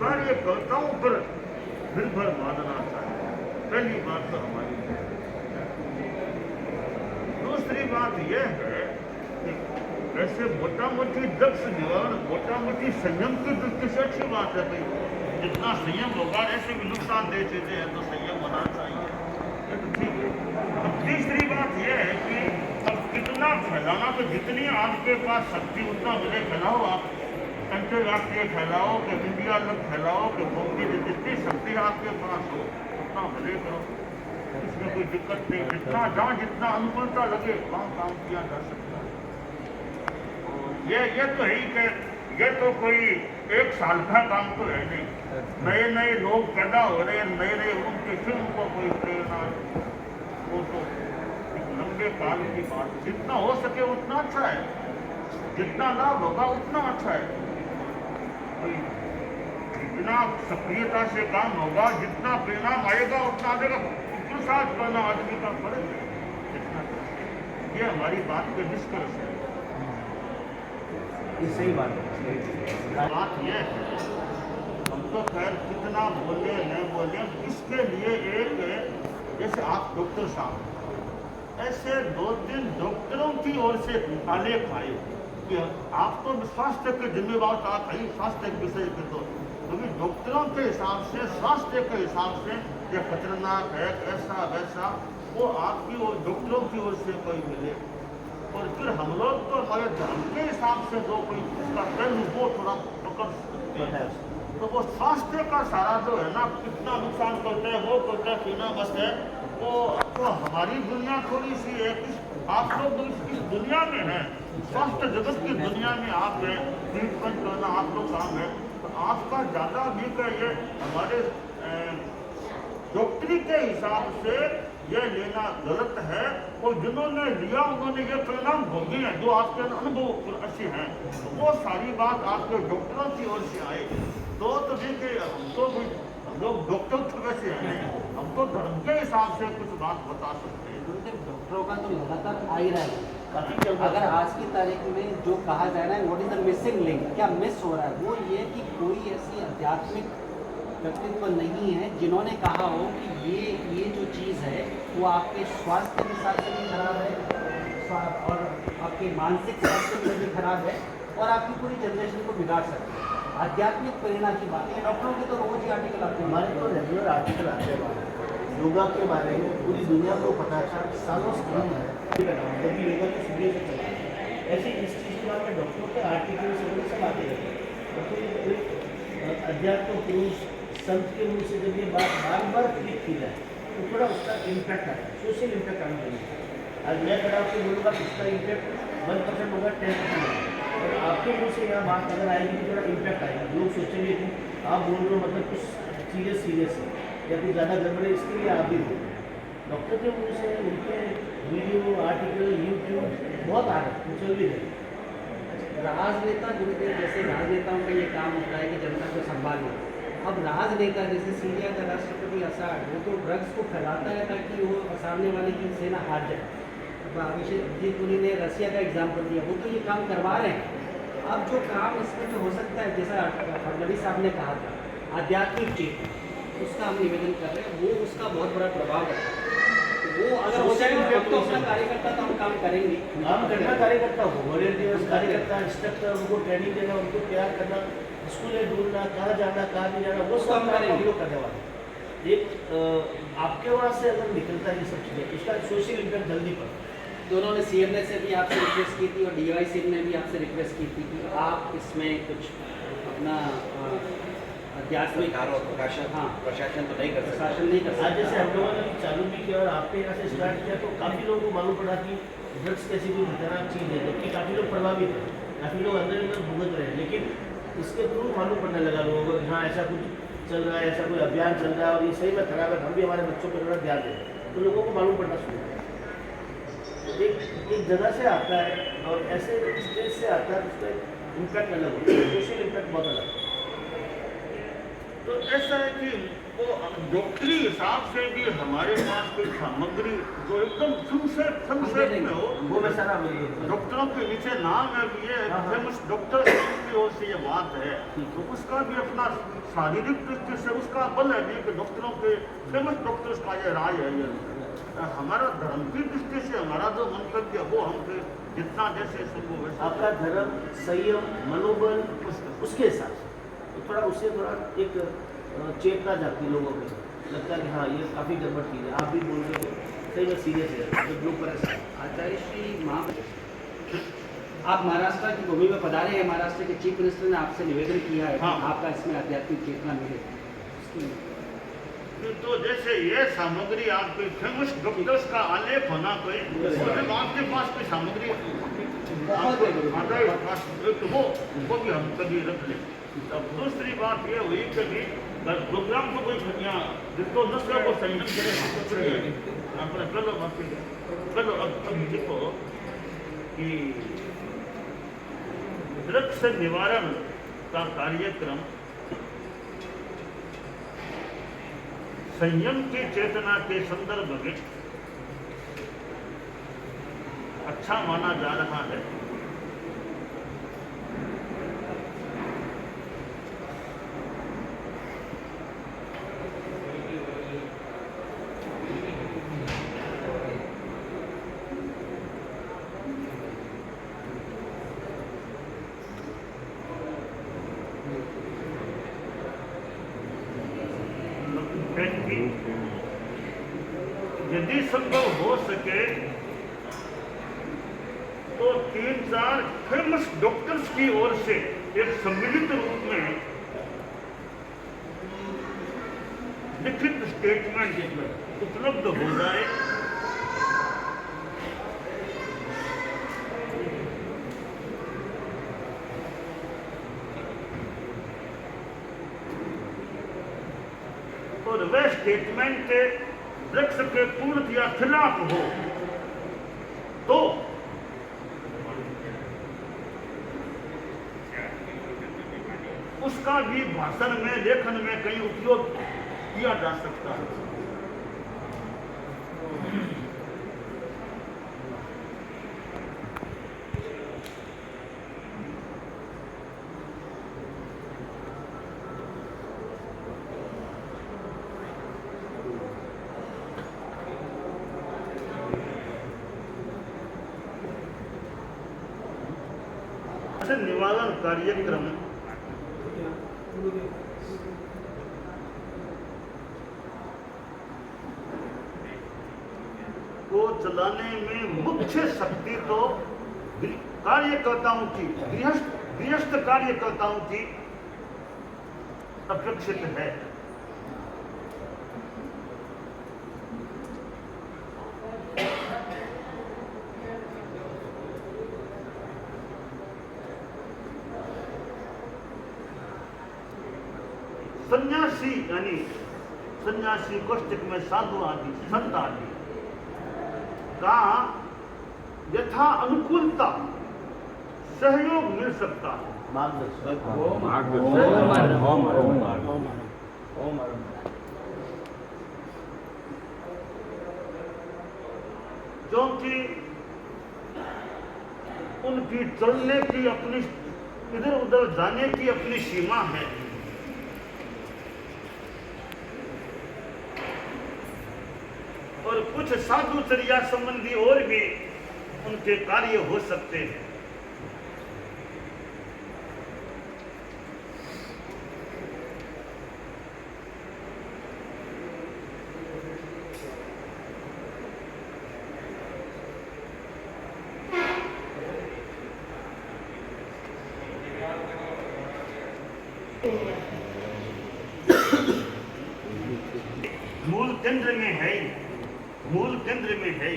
कार्यकर्ताओं पर निर्भर मानना चाहिए। पहली बात तो हमारी है। दूसरी बात यह है कि ऐसे मोटा मोटी ड्रग्स निवारण, मोटा मोटी संयम की दृष्टि से अच्छी बात है भाई। जितना संयम होगा, ऐसे भी नुकसान दे चीजें हैं तो संयम होना चाहिए, ये तो ठीक है। अब तीसरी बात यह है कि अब कितना फैलाना, तो जितनी आपके पास शक्ति उतना भले फैलाओ आप, अंतर्राष्ट्रीय फैलाओ कि इंडिया तक फैलाओ कि बॉम्बे, जितनी शक्ति आपके पास हो उतना भले करो, इसमें कोई दिक्कत नहीं। जितना जहाँ जितना अनुकूलता लगे वहाँ काम किया जा सकता है। ये तो है ही कि ये तो कोई एक साल का काम तो है नहीं। नए नए लोग पैदा हो रहे हैं, नए नए उनके फिर उनको कोई प्रेरणा, वो तो एक लंबे काल की बात। जितना हो सके उतना अच्छा है, जितना लाभ होगा उतना अच्छा है। जितना सक्रियता से काम होगा, जितना परिणाम आएगा उतना आएगा। पुरुषार्थ करना आदमी का फर्ज है। ये हमारी बात के निष्कर्ष है। ये सही बात है। बात यह है, हम तो खैर कितना बोले न बोले, इसके लिए एक, जैसे आप डॉक्टर साहब, ऐसे 2-3 डॉक्टरों की ओर से आलेख आए कि आप तो स्वास्थ्य के जिम्मेवार आप है, स्वास्थ्य के विषय के तो क्योंकि डॉक्टरों के हिसाब से, स्वास्थ्य के हिसाब से ये खतरनाक है, ऐसा वैसा, वो आपकी ओर, डॉक्टरों की ओर से कोई मिले। और फिर हम लोग तो हमारे धर्म के हिसाब से जो कोई उसका पहलू वो थोड़ा पकड़ सकते हैं। तो वो स्वास्थ्य का सारा जो है ना, कितना नुकसान करते हैं, वो करते हैं, पीना बस है वो। तो हमारी दुनिया थोड़ी सी है, आप लोग इस दुनिया में हैं, स्वास्थ्य जगत की दुनिया में आप हैं, ट्रीटमेंट करना आप लोग काम है। तो आपका ज़्यादा भी का ये हमारे डॉक्टरी के हिसाब से ये लेना गलत है। और जिन्होंने लिया उन्होंने ये परिणाम भोगे हैं, जो आपके अनुभव ऐसे हैं, तो वो सारी बात आपके डॉक्टरों की ओर से आए। तो देखिए, हम लोग डॉक्टर तो वैसे हैं, हम तो धर्म के हिसाब से कुछ बात बता सकते हैं। डॉक्टरों का तो लगातार आ ही रहा है। अगर आज की तारीख में जो कहा जा रहा है what is the missing link, क्या मिस हो रहा है, वो ये कि कोई ऐसी आध्यात्मिक व्यक्तित्व नहीं है जिन्होंने कहा हो कि ये जो चीज़ है वो आपके स्वास्थ्य के साथ से भी खराब है और आपके मानसिक स्वास्थ्य में भी खराब है और आपकी पूरी जनरेशन को बिगाड़ सकती है। आध्यात्मिक परिणाम की बात है, डॉक्टरों के तो रोज ही आर्टिकल आते हैं, हमारे तो रेगुलर आर्टिकल आते हैं योगा के बारे में। पूरी दुनिया को पता है, सालों से पता है क्योंकि योगा तो शुरू से चलता है। ऐसे इस चीज़ के बारे में डॉक्टरों के आर्टिकल से सब आते रहते हैं। अध्यात्म पुरुष संत के मुँह से जब ये बात बार बार क्लिक की जाए तो थोड़ा उसका इम्पैक्ट आता है, सोशल इम्पैक्ट आना चाहिए। आज मैं खड़ा होकर बोलूँगा कि उसका इम्पैक्ट 1% होगा, 10% होगा, और आपके मुँह से यहाँ बात अगर आएगी तो थोड़ा इम्पैक्ट आएगा। लोग सोचेंगे कि आप बोल रहे हो मतलब कुछ सीरियस है या कुछ ज़्यादा गड़बड़ है, इसके लिए आप भी बोल रहे हैं। डॉक्टर के मुँह से उनके वीडियो, आर्टिकल, यूट्यूब बहुत आ रहे हैं, चल भी रहे। राजनेता गुरुदेव जैसे राजनेताओं का ये काम होता है कि जनता को संभालना। अब राजनेता जैसे सीरिया का राष्ट्रपति असाद, वो तो ड्रग्स को फैलाता है ताकि वो सामने वाले की सेना हार जाए। अभिषेक जी पुरी ने रसिया का एग्जाम्पल दिया, वो तो ये काम करवा रहे हैं। अब जो काम इसमें जो हो सकता है, जैसा फडणवीस साहब ने कहा था, आध्यात्मिक चीज, उसका हम निवेदन कर रहे हैं, वो उसका बहुत बड़ा प्रभाव है। वो अगर हो जाएगा तो अपना कार्यकर्ता तो हम काम करेंगे। काम करना कार्यकर्ता हो, वॉलंटियर्स कार्यकर्ता, इंस्ट्रक्टर, उनको ट्रेनिंग देना, उनको तैयार करना, स्कूलें ढूंढना, कहाँ जाना कहाँ नहीं जाना, वो सब काम हम लोग करने वाले। एक आपके वहाँ से अगर निकलता है ये सब चीज़ें, इसका सोशल इम्पैक्ट जल्दी पड़ता है। दोनों ने सीएमए से भी आपसे रिक्वेस्ट की थी और डीवाईसी ने भी आपसे रिक्वेस्ट की थी कि आप इसमें कुछ अपना आध्यात्मिक और प्रकाशन, हाँ प्रशासन तो नहीं कर सकता। प्रशासन नहीं कर आज सकता। जैसे हम लोगों ने चालू भी किया और आपके यहाँ से स्टार्ट किया तो काफ़ी लोगों को मालूम पड़ा कि ड्रग्स कैसी कोई खतरनाक चीज़ है, जबकि काफ़ी लोग प्रभावित हैं, काफ़ी लोग अंदर अंदर भुगत रहे हैं। लेकिन इसके थ्रू मालूम पड़ने लगा लोगों को, हाँ ऐसा कुछ चल रहा है, ऐसा कोई अभियान चल रहा है और ये सही में खराब है, हम भी हमारे बच्चों पर थोड़ा ध्यान दें, तो लोगों को मालूम पड़ना शुरू हुआ। एक जगह से आता है और ऐसे स्टेज से आता है, उसका इम्पैक्ट अलग होता है, सोशल इम्पैक्ट बहुत अलग है। तो ऐसा है कि वो डॉक्टरी हिसाब से भी हमारे पास कोई सामग्री जो एकदम संक्षेप में हो, वो मैं सारा डॉक्टरों के नीचे नाम है भी ये हाँ, हाँ। फेमस डॉक्टर की ओर से ये बात है, तो उसका भी अपना शारीरिक दृष्टि से उसका बल है भी कि डॉक्टरों के फेमस डॉक्टर्स का ये राय है। ये हमारा धर्म की दृष्टि से हमारा जो मंतव्य वो हम पे जितना जैसे सबको वैसा आपका धर्म, संयम, मनोबल उसके हिसाब से तो थोड़ा उससे थोड़ा एक चेतना जाती है लोगों में, लगता है कि हाँ ये काफ़ी गड़बड़ चीज़ है। आप भी बोल रहे हो सही में सीरियस है, जब लोग परेशान। आचार्य श्री आप महाराष्ट्र की भूमि में पधारे हैं, महाराष्ट्र के चीफ मिनिस्टर ने आपसे निवेदन किया है हाँ। कि आपका इसमें आध्यात्मिक चेतना मिले। तो जैसे ये सामग्री आपके फेमस डॉक्टर्स का आलेख होना कोई मतलब आपके पास कोई सामग्री वो भी हम कभी रख लें। अब दूसरी बात ये हुई कभी प्रोग्राम को कोई यहाँ जिसको नस्ल को संयम करे अपने चलो अब देखो कि ड्रग्स निवारण का कार्यक्रम संयम की चेतना के संदर्भ में अच्छा माना जा रहा है। यदि संभव हो सके तो 3-4 फेमस डॉक्टर्स की ओर से एक सम्मिलित रूप में लिखित स्टेटमेंट उपलब्ध हो जाए और वह स्टेटमेंट ड्रग्स के पूर्ण या खिलाफ हो तो उसका भी भाषण में लेखन में कहीं उपयोग किया जा सकता है। निवारण कार्यक्रम को चलाने में मुख्य शक्ति तो कार्यकर्ताओं की गृहस्थ कार्यकर्ताओं की अपेक्षित है। सन्यासी यानी सन्यासी कोष्ठक में साधु आदि संत आदि का यथा अनुकूलता सहयोग मिल सकता है। क्योंकि उनकी चलने की अपनी इधर उधर जाने की अपनी सीमा है। और कुछ साधुचर्या संबंधी और भी उनके कार्य हो सकते हैं। मूल केंद्र में है, मूल केंद्र में है।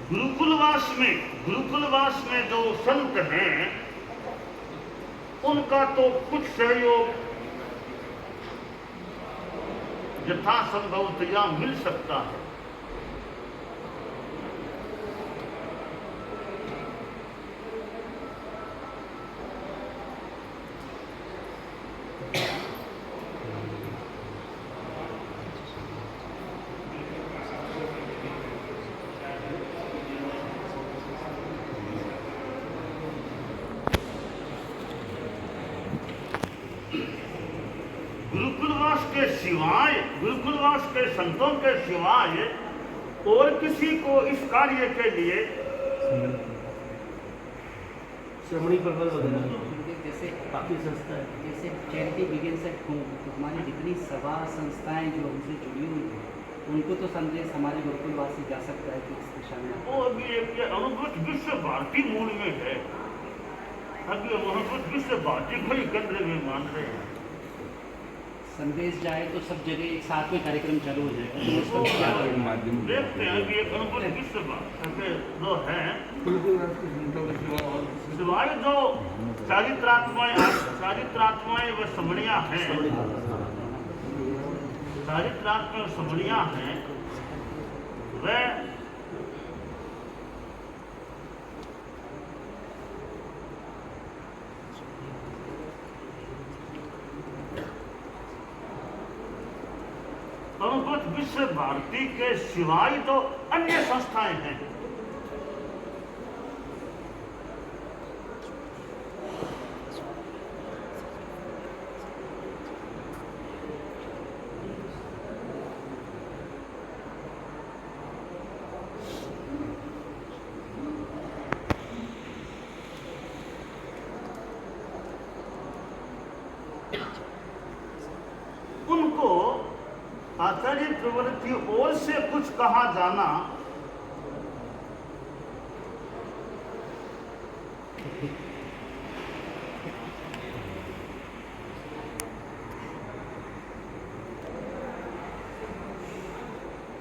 गुरुकुलवास में जो संत हैं उनका तो कुछ सहयोग यथासंभवतया मिल सकता है। गुरुकुलवास के संतों के सिवाय और किसी को इस कार्य के लिए श्रमणी प्रबल वगैरह जैसे बाकी संस्थाएं जैसे चैरिटी बिगिंस एट होम, तो हमारी जितनी सभा संस्थाएं जो हमसे जुड़ी हुई हैं उनको तो संदेश हमारे गुरुकुलवास से जा सकता है कि इस दिशा में वो अभी एक अनुभूत विश्व भारती मूल में है। अभी अनुभूत विश्व भारती को ही केंद्र में मान रहे हैं। संदेश जाए तो सब जगह एक साथ में कार्यक्रम चालू हो जाएगा। देखते हैं कि एक अनुभूत विश्व भारती जो है सिवाय जो चारित्रात्माएं व समणियां हैं, चारित्रात्मा समणियां हैं, वह अनुभूत विश्व भारती के सिवाय तो अन्य संस्थाएं हैं। उनको आचार्य प्रवृत्ति ओर से कुछ कहा जाना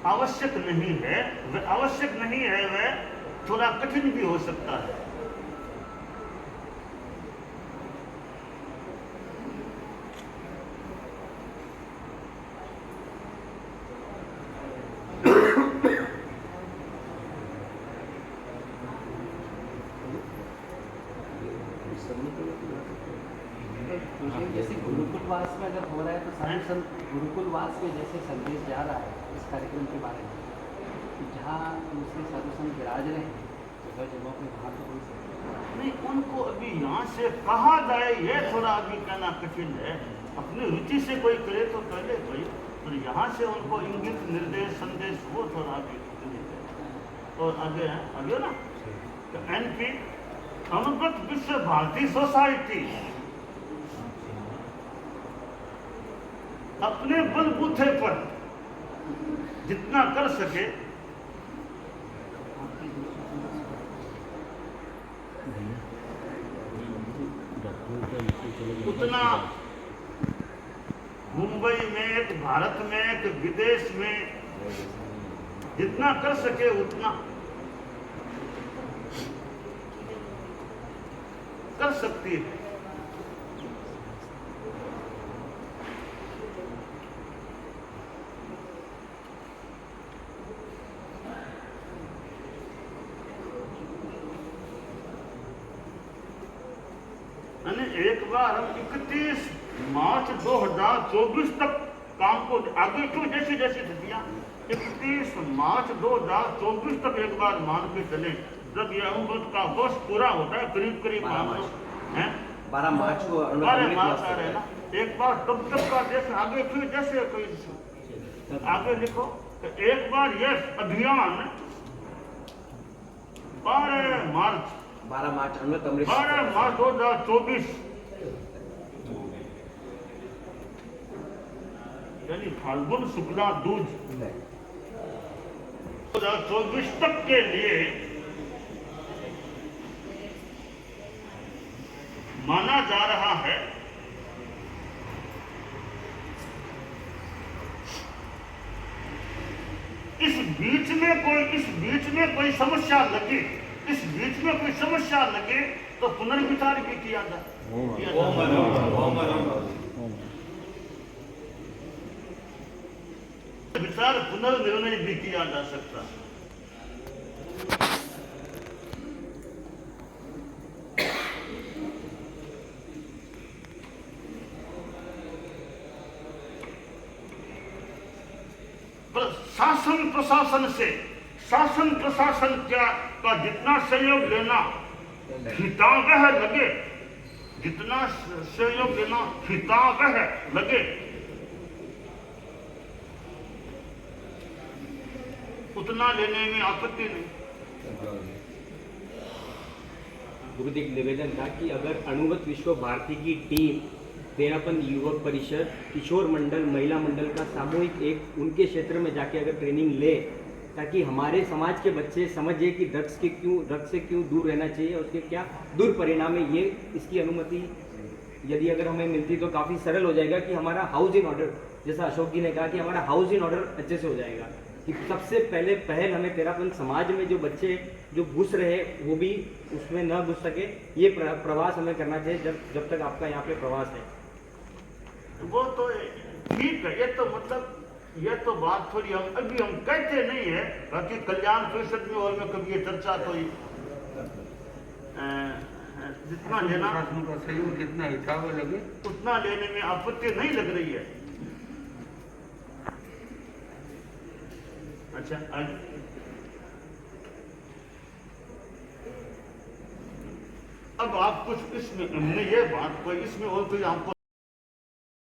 आवश्यक नहीं है। वह थोड़ा कठिन भी हो सकता है। जैसे गुरुकुलवास में अगर हो रहा है तो सारे संत गुरुकुलवास में जैसे संदेश जा रहा है इस कार्यक्रम के बारे में, कि जहाँ दूसरे साधु संत विराज रहे हैं जगह जगह पे वहाँ तो हो सकता नहीं, उनको अभी यहाँ से कहा जाए ये थोड़ा अभी कहना कठिन है। अपनी रुचि से कोई करे तो पहले कोई, और यहाँ से उनको इंगित निर्देश संदेश वो थोड़ा अभी कठिन है। और आगे ना तो एनपी अनुभूत विश्व भारती सोसाइटी अपने बलबूते पर जितना कर सके उतना मुंबई में, भारत में, विदेश में जितना कर सके उतना कर सकती है। एक बार हम 31 मार्च 2024 तक काम को आगे क्यों जैसी जैसी तिथियां 31 मार्च 2024 तक एक बार मान के चले। जब ये अनुभूत का वर्ष पूरा होता है करीब 12 मार्च को 12 मार्च आ रहे हैं ना, एक बार तब तक का जैसे आगे फिर जैसे कोई आगे लिखो तो एक बार ये अभियान 12 मार्च 2024 यानी फाल्गुन शुक्ला दूज 2024 तक के लिए माना जा रहा है। इस इस बीच में कोई समस्या लगे, तो पुनर्विचार भी किया जाए। विचार पुनर्निर्णय भी किया जा सकता है। पर शासन प्रशासन का जितना सहयोग लेना हितावह लगे, उतना लेने में आपत्ति नहीं। गुरुदेव निवेदन था कि अगर अणुवत विश्व भारती की टीम तेरापन युवक परिषद, किशोर मंडल, महिला मंडल का सामूहिक एक उनके क्षेत्र में जाके अगर ट्रेनिंग ले, ताकि हमारे समाज के बच्चे समझे कि ड्रग्स से क्यों दूर रहना चाहिए, उसके क्या दुष्परिणाम है, ये इसकी अनुमति यदि अगर हमें मिलती तो काफ़ी सरल हो जाएगा कि हमारा हाउस इन ऑर्डर, जैसा अशोक जी ने कहा कि हमारा हाउस इन ऑर्डर अच्छे से हो जाएगा। कि सबसे पहल हमें तेरापन समाज में जो बच्चे जो घुस रहे वो भी उसमें न घुस सके, ये प्रवास हमें करना चाहिए जब तक आपका यहाँ पे प्रवास है। वो तो ठीक है, ये तो बात थोड़ी हम कहते नहीं है, बाकी कल्याण परिषद में और में कभी ये चर्चा तो जितना लेना का सहयोग जितना हिसाब लगे उतना लेने में आपत्ति नहीं लग रही है। अच्छा, अब आप कुछ इसमें हमने ये बात कोई इसमें और कोई आपको